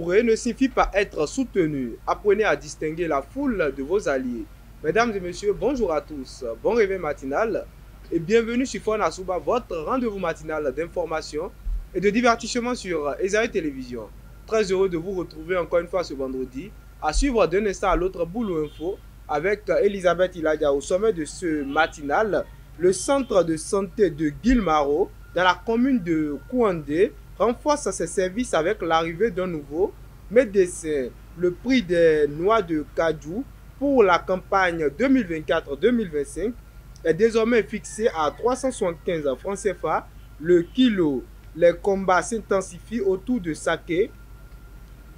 Entourer ne signifie pas être soutenu. Apprenez à distinguer la foule de vos alliés. Mesdames et messieurs, bonjour à tous. Bon réveil matinal et bienvenue sur Fona Souba, votre rendez-vous matinal d'information et de divertissement sur Esaïe Télévision. Très heureux de vous retrouver encore une fois ce vendredi à suivre d'un instant à l'autre Boulot Info avec Elisabeth Iladia. Au sommet de ce matinal, le centre de santé de Guilmaro dans la commune de Kouandé renforce ses services avec l'arrivée d'un nouveau médecin. Le prix des noix de cajou pour la campagne 2024-2025 est désormais fixé à 375 francs CFA le kilo. Les combats s'intensifient autour de Saké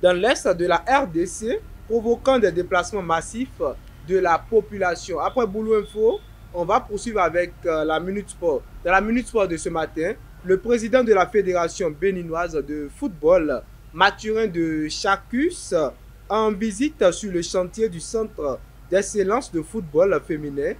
dans l'est de la RDC, provoquant des déplacements massifs de la population. Après Boulot Info, on va poursuivre avec la Minute Sport. Dans la Minute Sport de ce matin, le président de la Fédération béninoise de football, Mathurin de Chacus, en visite sur le chantier du Centre d'excellence de football féminin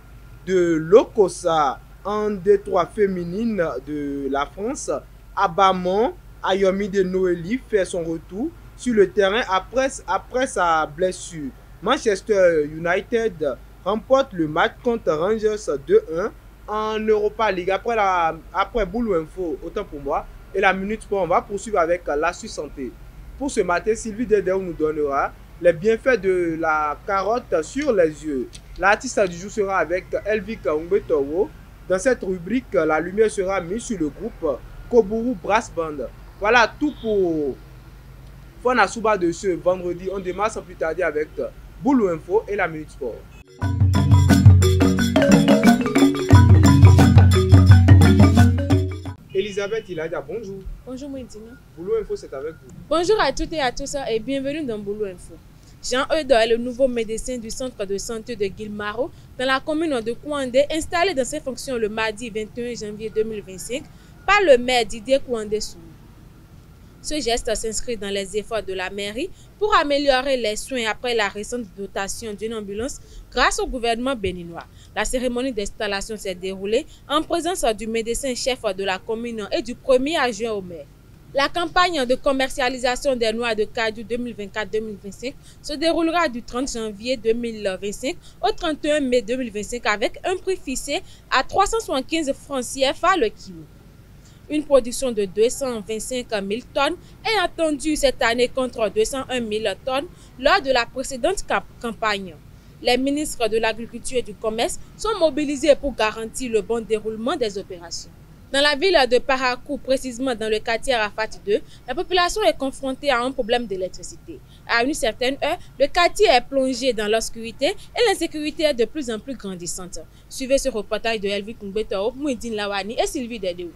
de l'Okosa en Détroit féminine de la France. Abamon Ayomi de Noélie fait son retour sur le terrain après sa blessure. Manchester United remporte le match contre Rangers 2-1 en Europa League. Après Boulot Info, autant pour moi, et la Minute Sport, on va poursuivre avec l'Astuce Santé. Pour ce matin, Sylvie Dedéo nous donnera les bienfaits de la carotte sur les yeux. L'artiste du jour sera avec Elvik Umbetoro. Dans cette rubrique, la lumière sera mise sur le groupe Koburu Brass Band. Voilà tout pour Fona Souba de ce vendredi. On démarre sans plus tarder avec Boulot Info et la Minute Sport. Elisabeth Iladia, bonjour. Bonjour Mouidina. Boulot Info, c'est avec vous. Bonjour à toutes et à tous et bienvenue dans Boulot Info. Jean-Eudes est le nouveau médecin du centre de santé de Guilmaro dans la commune de Kouandé, installé dans ses fonctions le mardi 21 janvier 2025 par le maire Didier Kouandé Soumou. Ce geste s'inscrit dans les efforts de la mairie pour améliorer les soins après la récente dotation d'une ambulance grâce au gouvernement béninois. La cérémonie d'installation s'est déroulée en présence du médecin-chef de la commune et du premier adjoint au maire. La campagne de commercialisation des noix de cajou 2024-2025 se déroulera du 30 janvier 2025 au 31 mai 2025 avec un prix fixé à 375 francs CFA le kilo. Une production de 225 000 tonnes est attendue cette année contre 201 000 tonnes lors de la précédente campagne. Les ministres de l'Agriculture et du Commerce sont mobilisés pour garantir le bon déroulement des opérations. Dans la ville de Parakou, précisément dans le quartier Arafat 2, la population est confrontée à un problème d'électricité. À une certaine heure, le quartier est plongé dans l'obscurité et l'insécurité est de plus en plus grandissante. Suivez ce reportage de Elvik Umbetoro, Mouidine Lawani et Sylvie Dedéo.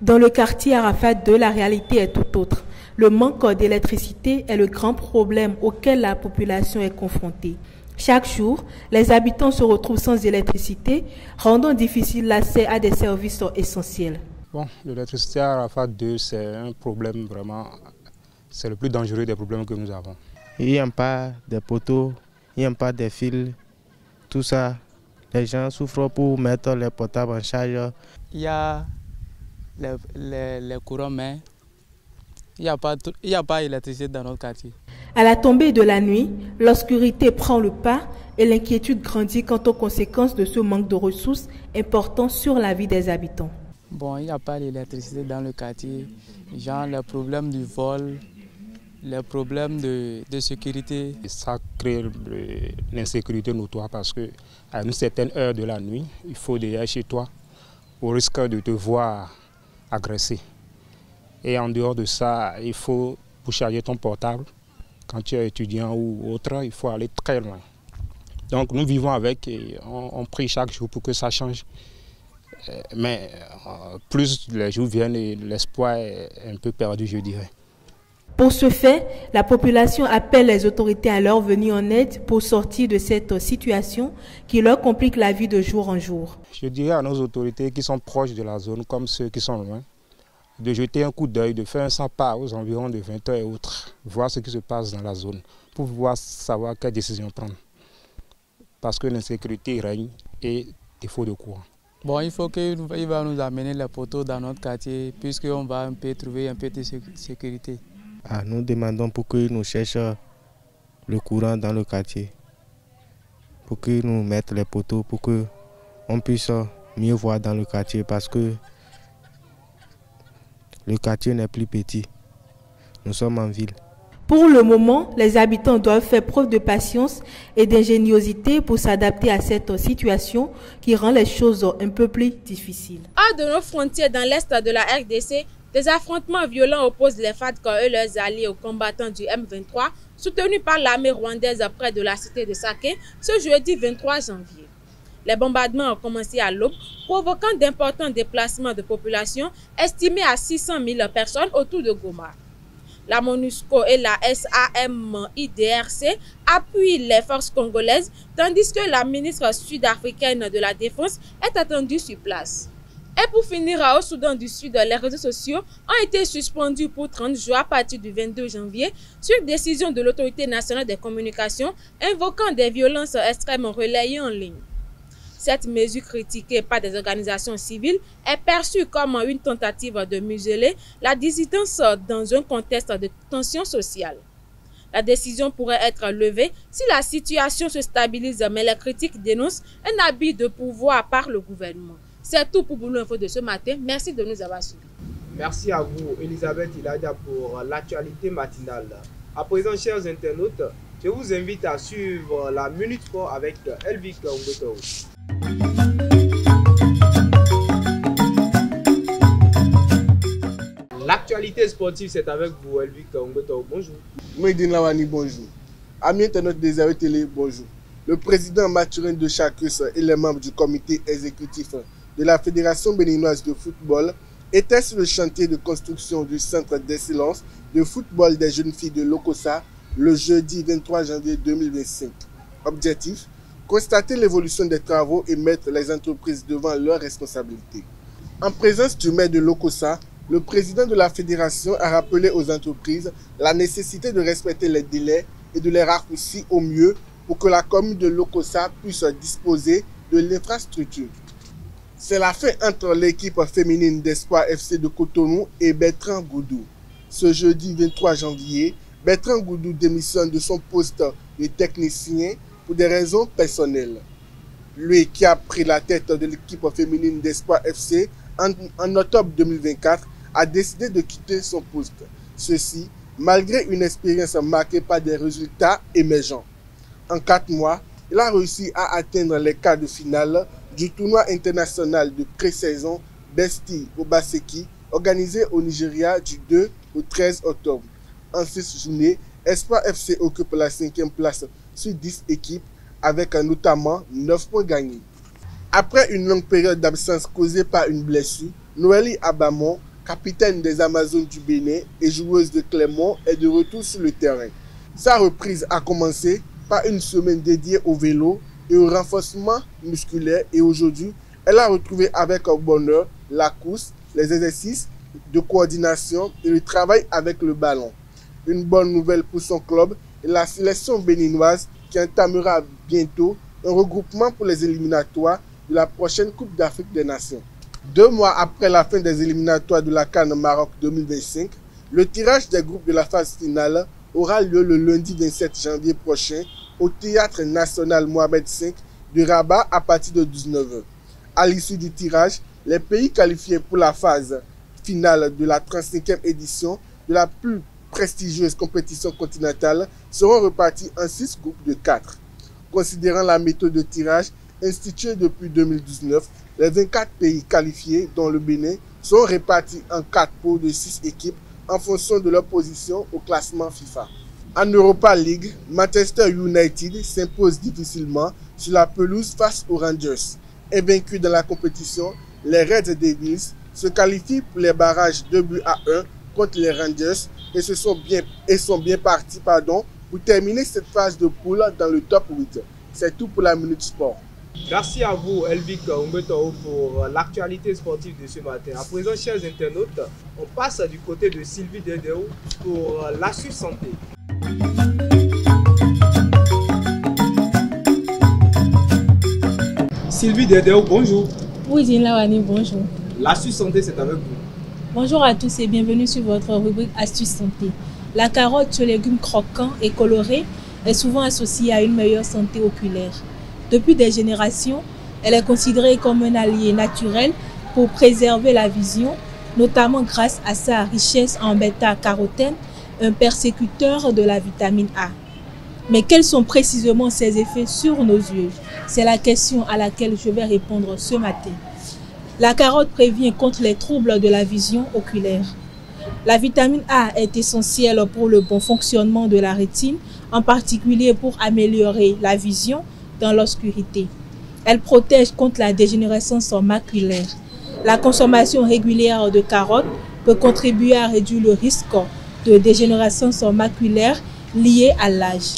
Dans le quartier Arafat 2, la réalité est tout autre. Le manque d'électricité est le grand problème auquel la population est confrontée. Chaque jour, les habitants se retrouvent sans électricité, rendant difficile l'accès à des services essentiels. Bon, l'électricité à Arafat 2, c'est un problème vraiment, c'est le plus dangereux des problèmes que nous avons. Il n'y a pas de poteaux, il n'y a pas de fils, tout ça. Les gens souffrent pour mettre les portables en charge. Il y a les courants, mais il n'y a pas d'électricité dans notre quartier. À la tombée de la nuit, l'obscurité prend le pas et l'inquiétude grandit quant aux conséquences de ce manque de ressources importants sur la vie des habitants. Bon, il n'y a pas d'électricité dans le quartier. Genre, les problèmes du vol, les problèmes de sécurité. Et ça crée l'insécurité notoire parce qu'à une certaine heure de la nuit, il faut déjà chez toi au risque de te voir agressé. Et en dehors de ça, il faut, pour charger ton portable, quand tu es étudiant ou autre, il faut aller très loin. Donc nous vivons avec et on prie chaque jour pour que ça change. Mais plus les jours viennent et l'espoir est un peu perdu, je dirais. Pour ce fait, la population appelle les autorités à leur venir en aide pour sortir de cette situation qui leur complique la vie de jour en jour. Je dirais à nos autorités qui sont proches de la zone, comme ceux qui sont loin, de jeter un coup d'œil, de faire un 100 pas aux environs de 20 heures et autres, voir ce qui se passe dans la zone, pour pouvoir savoir quelle décision prendre. Parce que l'insécurité règne et défaut de courant. Bon, il faut qu'il va nous amener les poteaux dans notre quartier, puisqu'on va trouver un peu de sécurité. Nous demandons pour qu'ils nous cherchent le courant dans le quartier, pour qu'ils nous mettent les poteaux, pour qu'on puisse mieux voir dans le quartier, parce que le quartier n'est plus petit. Nous sommes en ville. Pour le moment, les habitants doivent faire preuve de patience et d'ingéniosité pour s'adapter à cette situation qui rend les choses un peu plus difficiles. Hors de nos frontières, dans l'est de la RDC, des affrontements violents opposent les FADC et leurs alliés aux combattants du M23, soutenus par l'armée rwandaise près de la cité de Sake, ce jeudi 23 janvier. Les bombardements ont commencé à l'aube, provoquant d'importants déplacements de population estimés à 600 000 personnes autour de Goma. La MONUSCO et la SAMIDRC appuient les forces congolaises, tandis que la ministre sud-africaine de la Défense est attendue sur place. Et pour finir, au Soudan du Sud, les réseaux sociaux ont été suspendus pour 30 jours à partir du 22 janvier sur décision de l'Autorité nationale des communications invoquant des violences extrêmes relayées en ligne. Cette mesure critiquée par des organisations civiles est perçue comme une tentative de museler la dissidence dans un contexte de tension sociale. La décision pourrait être levée si la situation se stabilise, mais les critiques dénoncent un abus de pouvoir par le gouvernement. C'est tout pour Boulou Info de ce matin. Merci de nous avoir suivis. Merci à vous, Elisabeth Iladia, pour l'actualité matinale. À présent, chers internautes, je vous invite à suivre la Minute Sport avec Elvic Umbeto. L'actualité sportive, c'est avec vous, Elvic Umbeto. Bonjour. Moïdine Lawani, bonjour. Amis internautes des AE Télé, bonjour. Le président Mathurin de Chacus et les membres du comité exécutif de la Fédération béninoise de football étaient sur le chantier de construction du centre d'excellence de football des jeunes filles de Lokossa le jeudi 23 janvier 2025. Objectif: constater l'évolution des travaux et mettre les entreprises devant leurs responsabilités. En présence du maire de Lokossa, le président de la fédération a rappelé aux entreprises la nécessité de respecter les délais et de les raccourcir au mieux pour que la commune de Lokossa puisse disposer de l'infrastructure. C'est la fin entre l'équipe féminine d'Espoir FC de Cotonou et Bertrand Goudou. Ce jeudi 23 janvier, Bertrand Goudou démissionne de son poste de technicien pour des raisons personnelles. Lui qui a pris la tête de l'équipe féminine d'Espoir FC en octobre 2024 a décidé de quitter son poste. Ceci malgré une expérience marquée par des résultats émergents. En 4 mois, il a réussi à atteindre les quarts de finale du tournoi international de pré-saison Besti Obaseki, organisé au Nigeria du 2 au 13 octobre. En 6 journées, Espoir FC occupe la 5e place sur 10 équipes, avec notamment 9 points gagnés. Après une longue période d'absence causée par une blessure, Noélie Abamon, capitaine des Amazones du Bénin et joueuse de Clermont, est de retour sur le terrain. Sa reprise a commencé par une semaine dédiée au vélo et au renforcement musculaire, et aujourd'hui, elle a retrouvé avec bonheur la course, les exercices de coordination et le travail avec le ballon. Une bonne nouvelle pour son club et la sélection béninoise qui entamera bientôt un regroupement pour les éliminatoires de la prochaine Coupe d'Afrique des Nations. 2 mois après la fin des éliminatoires de la CAN Maroc 2025, le tirage des groupes de la phase finale aura lieu le lundi 27 janvier prochain au Théâtre National Mohamed V de Rabat à partir de 19h. À l'issue du tirage, les pays qualifiés pour la phase finale de la 35e édition de la plus prestigieuse compétition continentale seront repartis en 6 groupes de 4. Considérant la méthode de tirage instituée depuis 2019, les 24 pays qualifiés, dont le Bénin, sont répartis en 4 poules de 6 équipes en fonction de leur position au classement FIFA. En Europa League, Manchester United s'impose difficilement sur la pelouse face aux Rangers. Invaincus dans la compétition, les Red Devils se qualifient pour les barrages 2-1 contre les Rangers et sont bien partis pour terminer cette phase de poule dans le top 8. C'est tout pour la Minute Sport. Merci à vous, Elvic Umbeto, pour l'actualité sportive de ce matin. À présent, chers internautes, on passe du côté de Sylvie Dedeo pour l'Astuce Santé. Sylvie Dedeo, bonjour. Oui, Lawani, bonjour. L'Astuce Santé, c'est avec vous. Bonjour à tous et bienvenue sur votre rubrique Astuce Santé. La carotte, ce légume croquant et coloré, est souvent associée à une meilleure santé oculaire. Depuis des générations, elle est considérée comme un allié naturel pour préserver la vision, notamment grâce à sa richesse en bêta-carotène, un persécuteur de la vitamine A. Mais quels sont précisément ses effets sur nos yeux? C'est la question à laquelle je vais répondre ce matin. La carotte prévient contre les troubles de la vision oculaire. La vitamine A est essentielle pour le bon fonctionnement de la rétine, en particulier pour améliorer la vision dans l'obscurité. Elle protège contre la dégénérescence maculaire. La consommation régulière de carottes peut contribuer à réduire le risque de dégénérescence maculaire liée à l'âge.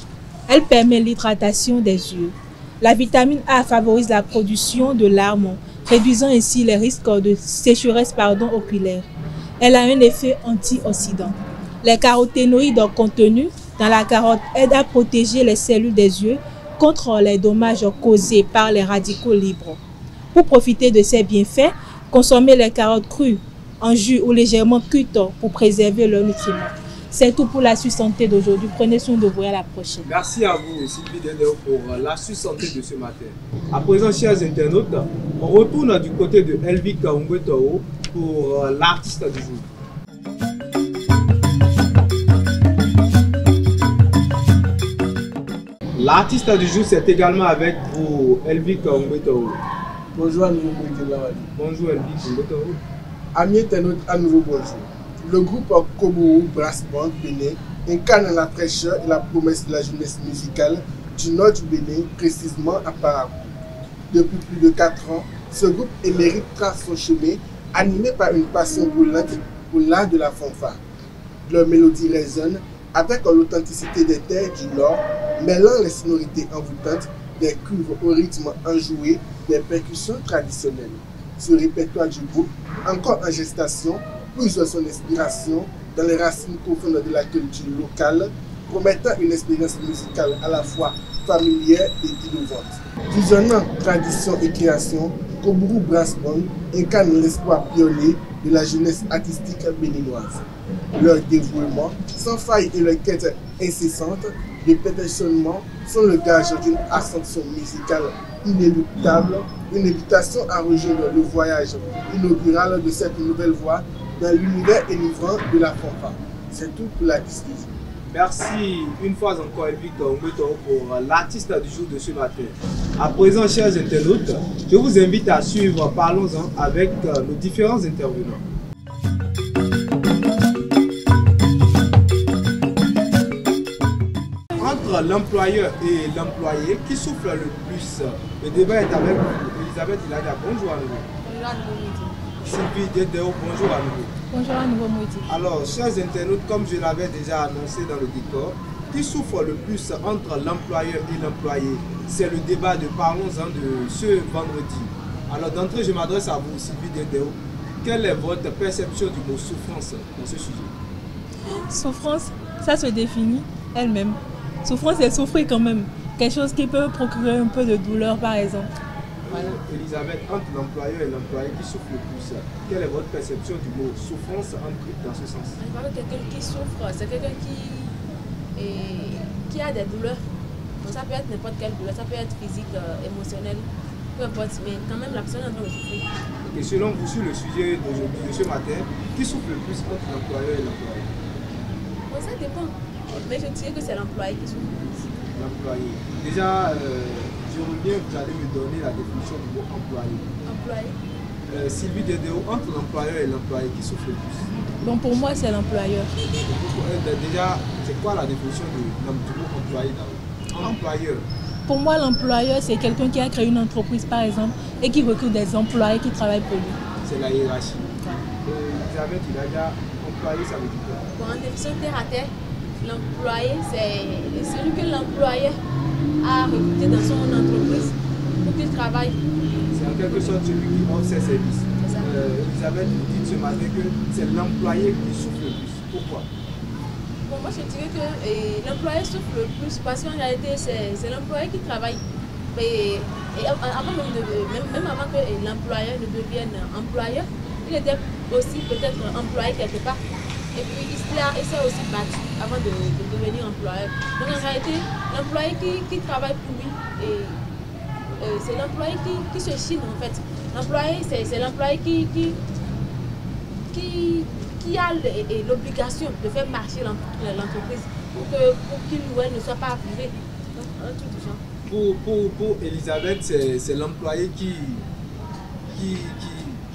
Elle permet l'hydratation des yeux. La vitamine A favorise la production de larmes, réduisant ainsi les risques de sécheresse oculaire. Elle a un effet antioxydant. Les caroténoïdes contenus dans la carotte aident à protéger les cellules des yeux contre les dommages causés par les radicaux libres. Pour profiter de ces bienfaits, consommez les carottes crues, en jus ou légèrement cuites pour préserver leurs nutriments. C'est tout pour l'astuce santé d'aujourd'hui. Prenez soin de vous et à la prochaine. Merci à vous, Sylvie Dedeo, pour l'astuce santé de ce matin. À présent, chers internautes, on retourne du côté de Elvik Ongwetao pour l'artiste du jour. L'artiste du jour, c'est également avec vous, Elvik Ongwetao. Bonjour à nouveau, Moïse Lawali. Bonjour, Elvik Ongwetao. Amis internautes, à nouveau bonjour. Le groupe Kobourou Brass Band Bénin incarne la fraîcheur et la promesse de la jeunesse musicale du nord du Bénin, précisément à Parakou. Depuis plus de 4 ans, ce groupe émérite trace son chemin, animé par une passion pour l'art de la fanfare. Leur mélodie résonne avec l'authenticité des terres du Nord, mêlant les sonorités envoûtantes des cuivres au rythme enjoué des percussions traditionnelles. Ce répertoire du groupe, encore en gestation, puise son inspiration dans les racines profondes de la culture locale, promettant une expérience musicale à la fois familière et innovante. Fusionnant tradition et création, Kobourou Brass Band incarne l'espoir pionnier de la jeunesse artistique béninoise. Leur dévouement sans faille et leur quête incessante de perfectionnement sont le gage d'une ascension musicale inéluctable, une invitation à rejoindre le voyage inaugural de cette nouvelle voie dans l'univers enivrant de la fanfare. C'est tout pour la discussion. Merci une fois encore, Elvik Ongwetao, pour l'artiste du jour de ce matin. À présent, chers internautes, je vous invite à suivre Parlons-en avec nos différents intervenants. Entre l'employeur et l'employé, qui souffre le plus? Le débat est avec Elisabeth Iladia. Bonjour à nouveau. Bonjour à nouveau. Sylvie Dedeo, bonjour à nouveau. Bonjour à nouveau, Moïse. Alors, chers internautes, comme je l'avais déjà annoncé dans le décor, qui souffre le plus entre l'employeur et l'employé? C'est le débat de Parlons-en de ce vendredi. Alors, d'entrée, je m'adresse à vous, Sylvie Dedeo. Quelle est votre perception du mot souffrance dans ce sujet? Souffrance, ça se définit elle-même. Souffrance, c'est souffrir quand même. Quelque chose qui peut procurer un peu de douleur, par exemple. Voilà. Elisabeth, entre l'employeur et l'employé, qui souffre le plus? Quelle est votre perception du mot souffrance dans ce sens? Je parle de quelqu'un qui souffre, c'est quelqu'un qui a des douleurs. Donc ça peut être n'importe quelle douleur, ça peut être physique, émotionnelle, peu importe, mais quand même la personne est en train de souffrir. Et selon vous, sur le sujet d'aujourd'hui, de ce matin, qui souffre le plus entre l'employeur et l'employé? Bon, ça dépend, mais je dirais que c'est l'employé qui souffre le plus. L'employé. Déjà, je reviens, vous allez me donner la définition du mot employé. Employé. Sylvie Dedeo, entre l'employeur et l'employé, qui souffre le plus? Bon, pour moi, c'est l'employeur. Déjà, c'est quoi la définition du mot employé d'abord? Employeur. Pour moi, l'employeur, c'est quelqu'un qui a créé une entreprise, par exemple, et qui recrute des employés qui travaillent pour lui. C'est la hiérarchie. Elisabeth, il a déjà employé, ça veut dire quoi? Bon, en définition terre à terre, l'employé, c'est celui que l'employeur a recruté dans son entreprise pour qu'il travaille. C'est en quelque sorte celui qui offre ses services. Elisabeth, vous dites ce matin que c'est l'employé qui souffre le plus. Pourquoi? Bon, moi je dirais que l'employé souffre le plus parce qu'en réalité c'est l'employé qui travaille. Et avant même avant que l'employeur ne devienne employeur, il était aussi peut-être employé quelque part. et puis il s'est aussi battu avant de devenir employeur. Donc en réalité, l'employé qui travaille pour lui, c'est l'employé qui se chine en fait. L'employé, c'est l'employé qui a l'obligation de faire marcher l'entreprise pour qu'il ou elle ne soit pas privé. Donc un truc du genre. Pour Elisabeth, c'est l'employé qui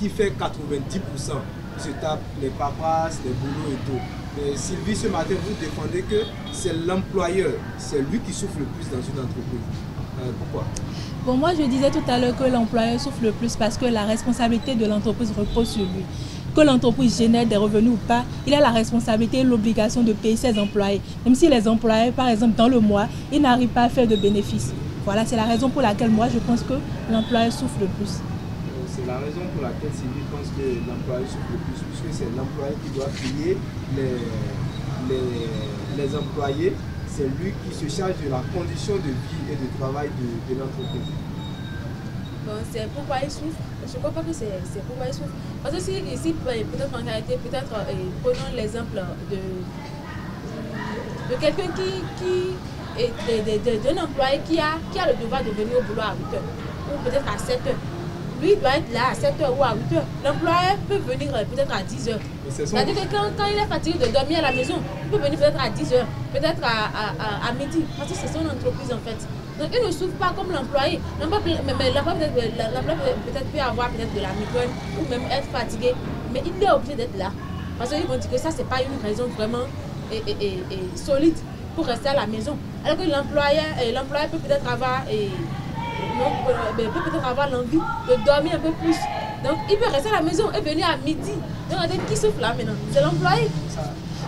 fait 90%. Il se tape les papasses, les boulots et tout. Mais Sylvie, ce matin, vous défendez que c'est l'employeur, c'est lui qui souffre le plus dans une entreprise. Pourquoi? Bon, moi je disais tout à l'heure que l'employeur souffre le plus parce que la responsabilité de l'entreprise repose sur lui. Que l'entreprise génère des revenus ou pas, il a la responsabilité et l'obligation de payer ses employés. Même si les employés, par exemple, dans le mois, ils n'arrivent pas à faire de bénéfices. Voilà, c'est la raison pour laquelle moi je pense que l'employeur souffre le plus. C'est la raison pour laquelle Sylvie pense que l'employé souffre le plus, puisque c'est l'employé qui doit payer les employés. C'est lui qui se charge de la condition de vie et de travail de l'entreprise. Bon, c'est pourquoi il souffre. Je ne crois pas que c'est pourquoi il souffre. Parce que ici, peut-être en réalité, prenons l'exemple de quelqu'un d'un employé qui a le devoir de venir au boulot à 8 h ou peut-être à 7 h. Lui doit être là à 7 h ou à 8 h. L'employé peut venir peut-être à 10 h. C'est-à-dire que quand il est fatigué de dormir à la maison, il peut venir peut-être à 10 h, peut-être à midi. Parce que c'est son entreprise en fait. Donc il ne souffre pas comme l'employé. L'employé peut-être peut avoir peut-être de la migraine ou même être fatigué. Mais il est obligé d'être là. Parce qu'ils vont dire que ça, ce n'est pas une raison vraiment solide pour rester à la maison. Alors que l'employé peut peut-être avoir l'envie de dormir un peu plus. Donc il peut rester à la maison et venir à midi. Donc qui souffre là maintenant? C'est l'employé.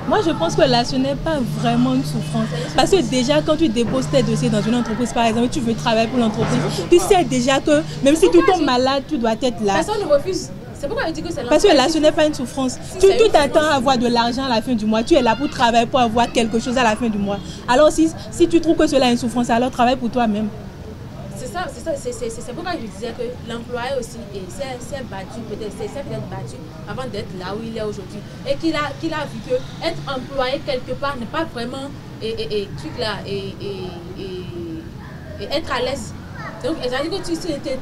Moi, je pense que là, ce n'est pas vraiment une souffrance. Parce que déjà, quand tu déposes tes dossiers dans une entreprise, par exemple, tu veux travailler pour l'entreprise, tu sais déjà que même si tu tombes malade, tu dois être là. Personne ne refuse. C'est pourquoi je dis que c'est l'employé. Parce que là, ce n'est pas une souffrance. Tu t'attends à avoir de l'argent à la fin du mois. Tu es là pour travailler, pour avoir quelque chose à la fin du mois. Alors, si tu trouves que cela est une souffrance, alors travaille pour toi-même. C'est pourquoi je disais que l'employé aussi s'est peut-être battu avant d'être là où il est aujourd'hui. Et qu'il a vu que être employé quelque part n'est pas vraiment être à l'aise. Donc, c'est-à-dire que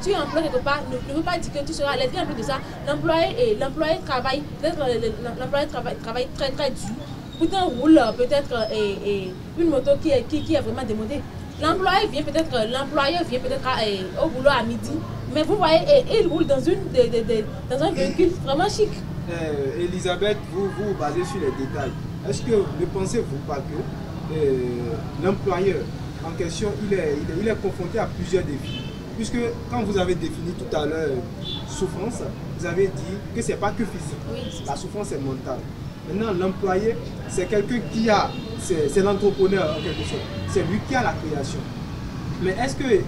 tu es employé quelque part, ne veut pas dire que tu seras à l'aise. Et en plus de ça, l'employé travaille, peut-être l'employé travaille très très dur. Pourtant, roule peut-être une moto qui est vraiment démodée. L'employeur vient peut-être au boulot à midi, mais vous voyez, il roule dans un véhicule vraiment chic. Elisabeth, vous basez sur les détails. Est-ce que ne pensez-vous pas que l'employeur en question, il est confronté à plusieurs défis? Puisque quand vous avez défini tout à l'heure souffrance, vous avez dit que ce n'est pas que physique. Oui, la souffrance est mentale. Maintenant, l'employé, c'est quelqu'un qui a, c'est l'entrepreneur en quelque sorte. C'est lui qui a la création. Mais est-ce que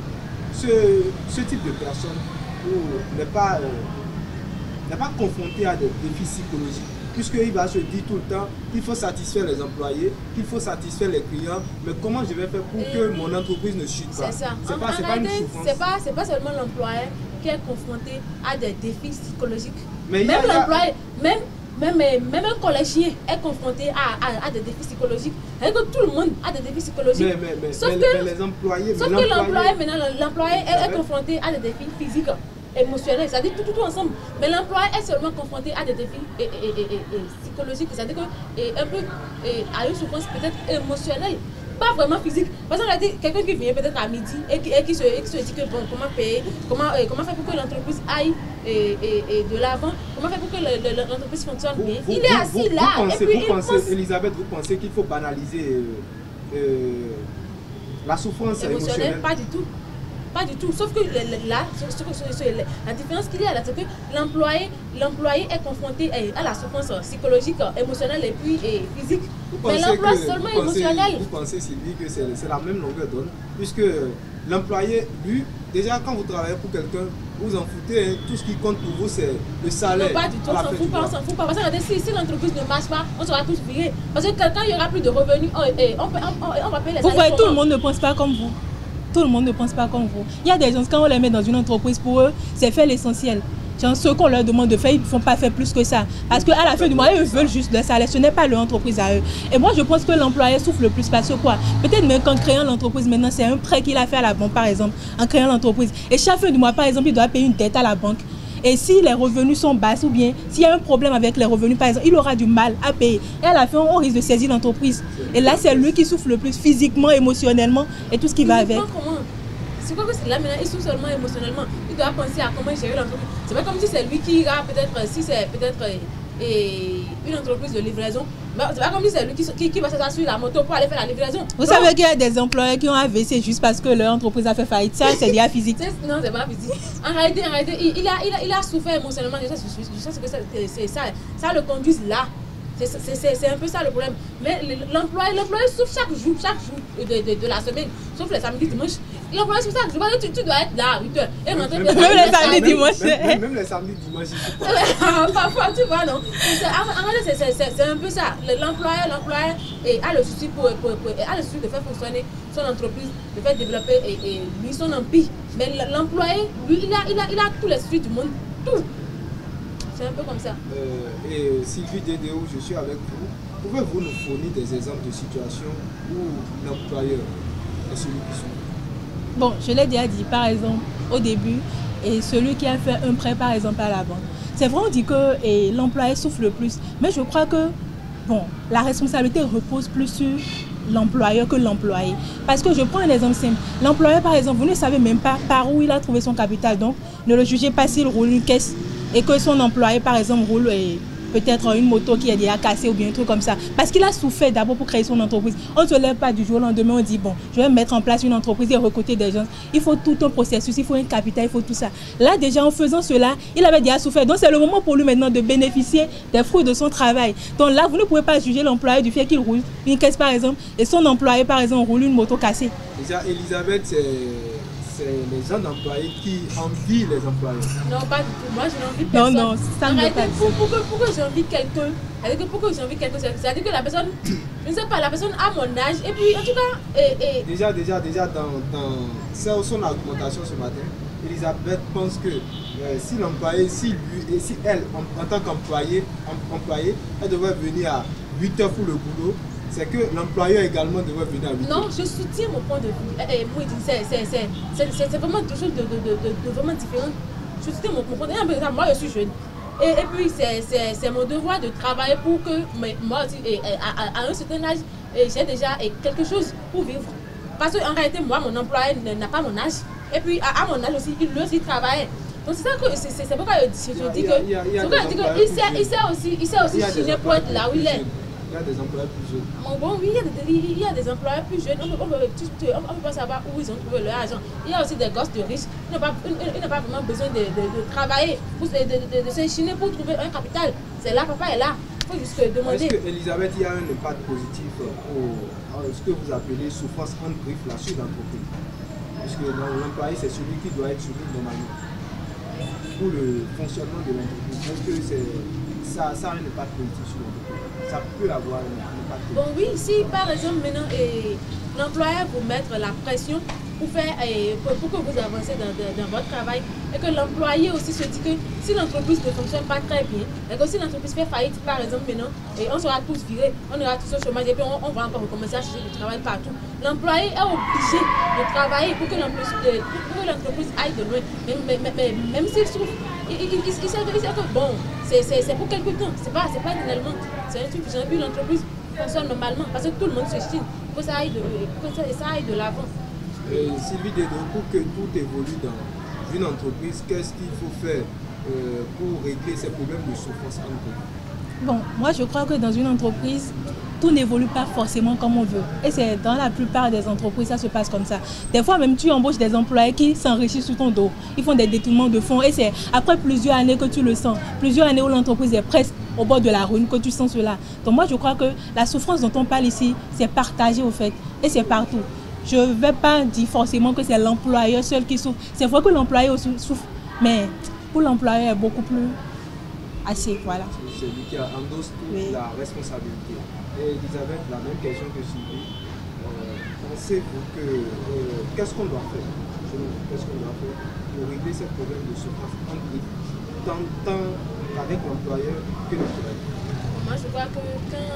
ce type de personne n'est pas confronté à des défis psychologiques? Puisqu'il va se dire tout le temps qu'il faut satisfaire les employés, qu'il faut satisfaire les clients, mais comment je vais faire pour que mon entreprise ne chute pas? C'est ça. C'est pas une souffrance. C'est pas seulement l'employé qui est confronté à des défis psychologiques. Mais même l'employé, même un collégien est confronté à des défis psychologiques. C'est-à-dire que tout le monde a des défis psychologiques. Sauf que les employés, l'employé est confronté à des défis physiques, émotionnels, c'est-à-dire tout ensemble. Mais l'employé est seulement confronté à des défis psychologiques, c'est-à-dire à une souffrance peut-être émotionnelle, pas vraiment physique. Parce qu'on a dit quelqu'un qui vient peut-être à midi et qui se dit que bon, comment payer, comment faire pour que l'entreprise aille de l'avant, comment faire pour que l'entreprise fonctionne bien. Il est assis là. Elisabeth, vous pensez qu'il faut banaliser la souffrance émotionnelle? Pas du tout. Pas du tout. Sauf que là, la différence qu'il y a là, c'est que l'employé est confronté à la souffrance psychologique, émotionnelle et puis physique. Mais l'emploi seulement émotionnel. Vous pensez, Sylvie, que c'est la même longueur d'onde, puisque l'employé, lui, déjà quand vous travaillez pour quelqu'un, vous en foutez, hein, tout ce qui compte pour vous, c'est le salaire. Non, pas du tout, on s'en fout pas. Parce que si l'entreprise ne marche pas, on sera tous virés. Parce que quand il n'y aura plus de revenus, on va payer les salaires. Vous voyez, tout le monde ne pense pas comme vous. Tout le monde ne pense pas comme vous. Il y a des gens, quand on les met dans une entreprise, pour eux, c'est faire l'essentiel. Genre, ce qu'on leur demande de faire, ils ne font pas faire plus que ça. Parce qu'à la fin du mois, ils veulent juste le salaire. Ce n'est pas leur entreprise à eux. Et moi, je pense que l'employé souffre le plus parce que quoi? Peut-être même qu'en créant l'entreprise, maintenant, c'est un prêt qu'il a fait à la banque, par exemple, en créant l'entreprise. Et chaque fin du mois, par exemple, il doit payer une dette à la banque. Et si les revenus sont bas ou bien s'il y a un problème avec les revenus, par exemple, il aura du mal à payer. Et à la fin, on risque de saisir l'entreprise. Et là, c'est lui qui souffre le plus physiquement, émotionnellement et tout ce qui va avec. C'est quoi que c'est là maintenant, il souffre seulement émotionnellement. Il doit penser à comment gérer l'entreprise. C'est pas comme si c'est lui qui ira peut-être, si c'est peut-être une entreprise de livraison. C'est pas comme si c'est lui qui va s'asseoir sur la moto pour aller faire la livraison. Vous savez qu'il y a des employés qui ont AVC juste parce que leur entreprise a fait faillite. Ça, c'est déjà physique. Non, c'est pas physique. En réalité, il a souffert émotionnellement. Je sais que c'est ça. Ça le conduit là. C'est un peu ça le problème. Mais l'employé souffre chaque jour de la semaine, sauf les samedis, dimanches. L'employé souffre chaque jour. Tu dois être là à 8 h. Et rentrer même les samedis, dimanches. Même les samedis, dimanches. Parfois, tu vois, non. En réalité, c'est un peu ça. L'employé a le souci de faire fonctionner son entreprise, de faire développer lui son empire. Mais l'employé, lui, il a tous les soucis du monde. Tout. C'est un peu comme ça. Et Sylvie Dédéou, je suis avec vous. Pouvez-vous nous fournir des exemples de situations où l'employeur est celui qui souffre? Bon, je l'ai déjà dit, par exemple, au début, et celui qui a fait un prêt, par exemple, à la banque. C'est vrai, on dit que l'employé souffre le plus, mais je crois que bon, la responsabilité repose plus sur l'employeur que l'employé. Parce que je prends un exemple simple. L'employeur, par exemple, vous ne savez même pas par où il a trouvé son capital, donc ne le jugez pas s'il roule une caisse et que son employé, par exemple, roule peut-être une moto qui est déjà cassée ou bien un truc comme ça. Parce qu'il a souffert d'abord pour créer son entreprise. On ne se lève pas du jour au lendemain, on dit, bon, je vais mettre en place une entreprise et recruter des gens. Il faut tout un processus, il faut un capital, il faut tout ça. Là, déjà, en faisant cela, il avait déjà souffert. Donc, c'est le moment pour lui maintenant de bénéficier des fruits de son travail. Donc là, vous ne pouvez pas juger l'employé du fait qu'il roule une caisse, par exemple, et son employé, par exemple, roule une moto cassée. Déjà, Elisabeth, c'est les gens d'employés qui envient les employés. Non, pas du tout. Moi, je n'envie personne. Non, ça ne veut pas dire. Pourquoi j'envie quelqu'un? Pourquoi j'envie quelqu'un? C'est-à-dire que la personne, je ne sais pas, la personne a mon âge. Et puis, en tout cas... Déjà dans son argumentation ce matin, Elisabeth pense que si l'employé, si elle, en tant qu'employée, elle devrait venir à 8 h pour le boulot, c'est que l'employeur également devrait venir à 8 h. Non, je soutiens mon point de vue. C'est vraiment deux choses de vraiment différentes. Je soutiens mon point de vue. Moi, je suis jeune. Et puis, c'est mon devoir de travailler pour que moi aussi, à un certain âge, j'ai déjà quelque chose pour vivre. Parce qu'en réalité, moi, mon employé n'a pas mon âge. Et puis, à mon âge aussi, il aussi travaille. Donc, c'est pourquoi je dis qu'il sait aussi chiner pour être là où il est. Il y a des employés plus jeunes. Bon, oui, il y a des employés plus jeunes. On ne peut pas savoir où ils ont trouvé leur argent. Il y a aussi des gosses de riches. Ils n'ont pas vraiment besoin de travailler, de se chiner pour trouver un capital. C'est là, papa est là. Il faut juste demander. Est-ce que, Elisabeth, il y a un impact positif pour ce que vous appelez souffrance en griffe là sur l'entreprise? Puisque l'employé, c'est celui qui doit être suivi normalement pour le fonctionnement de l'entreprise. Est-ce que ça a un impact positif sur l'entreprise? Ça peut avoir un impact positif. Bon, oui, si par exemple maintenant l'employeur vous mettre la pression pour que vous avancez dans votre travail et que l'employé aussi se dit que si l'entreprise ne fonctionne pas très bien et que si l'entreprise fait faillite par exemple maintenant et on sera tous virés, on aura tous au chômage et puis on va encore recommencer à chercher du travail partout. L'employé est obligé de travailler pour que l'entreprise aille de loin. Mais même s'il souffre, il sait que bon, c'est pour quelque temps, c'est pas éternellement. C'est un truc que j'ai vu l'entreprise fonctionne normalement parce que tout le monde se chine pour que ça aille de l'avant. Sylvie Dédéou, pour que tout évolue dans une entreprise, qu'est-ce qu'il faut faire pour régler ces problèmes de souffrance en entreprise? Bon, moi je crois que dans une entreprise, tout n'évolue pas forcément comme on veut. Et c'est dans la plupart des entreprises, ça se passe comme ça. Des fois même tu embauches des employés qui s'enrichissent sur ton dos. Ils font des détournements de fonds et c'est après plusieurs années que tu le sens. Plusieurs années où l'entreprise est presque au bord de la ruine que tu sens cela. Donc moi je crois que la souffrance dont on parle ici, c'est partagé au fait. Et c'est partout. Je ne vais pas dire forcément que c'est l'employeur seul qui souffre. C'est vrai que l'employeur aussi souffre, mais pour l'employeur, est beaucoup plus assez. Voilà. C'est lui qui endosse toute la responsabilité. Et Elisabeth, la même question que Sylvie. Pensez-vous que qu'est-ce qu'on doit faire pour régler ce problème de souffrance en griffe t'entends avec l'employeur que le travail? Moi, je crois que quand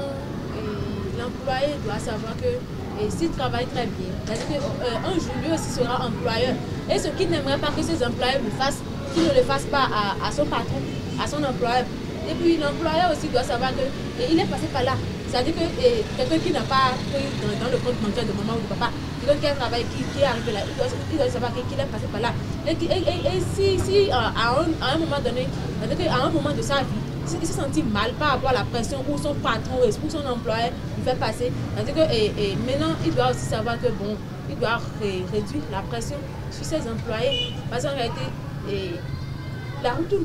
l'employé doit savoir que s'il travaille très bien, c'est-à-dire qu'un jour, lui aussi sera employeur. Et ce qu'il n'aimerait pas que ses employeurs le fassent, qu'il ne le fasse pas à son patron, à son employeur. Et puis l'employeur aussi doit savoir qu'il est passé par là. C'est-à-dire que quelqu'un qui n'a pas pris dans le compte bancaire de maman ou de papa, quelqu'un qui a travaillé, qui est arrivé là, il doit savoir qu'il est passé par là. Et si à un moment donné, c'est-à-dire qu'à un moment de sa vie, il se sentit mal par rapport à la pression où son patron ou son employeur lui fait passer. C'est-à-dire que maintenant, il doit aussi savoir que bon, il doit réduire la pression sur ses employés. Parce qu'en réalité, la route tourne.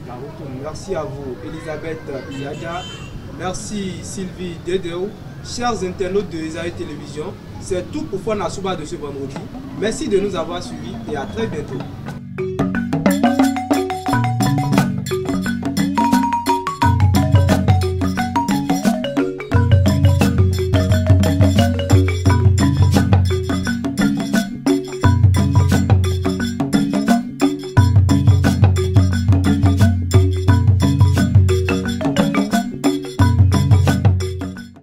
La route tourne. Merci à vous, Elisabeth Yaga. Merci Sylvie Dedeo. Chers internautes de Esaïe Télévision, c'est tout pour Fona Souba de ce vendredi. Merci de nous avoir suivis et à très bientôt.